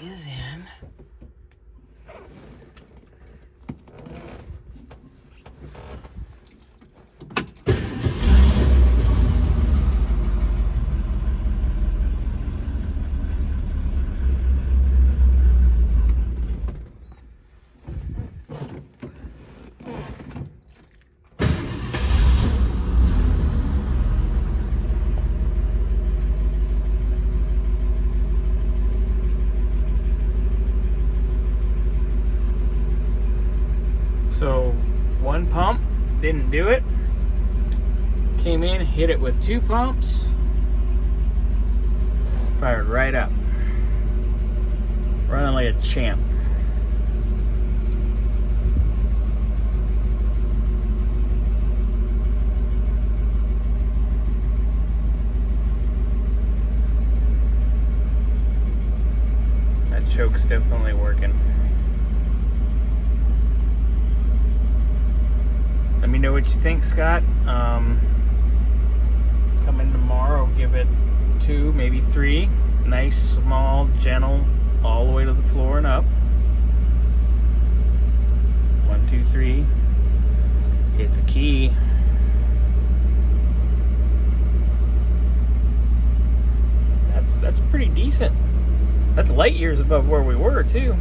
is in. So one pump didn't do it. Came in, hit it with 2 pumps, fired right up, running like a champ. That choke's definitely working. Let me know what you think, Scott. Come in tomorrow, give it 2, maybe 3. Nice, small, gentle, all the way to the floor and up. 1, 2, 3. Hit the key. That's pretty decent. That's light years above where we were, too.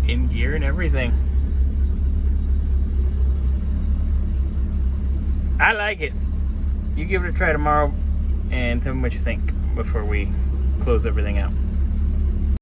In gear and everything. I like it. You give it a try tomorrow and tell me what you think before we close everything out.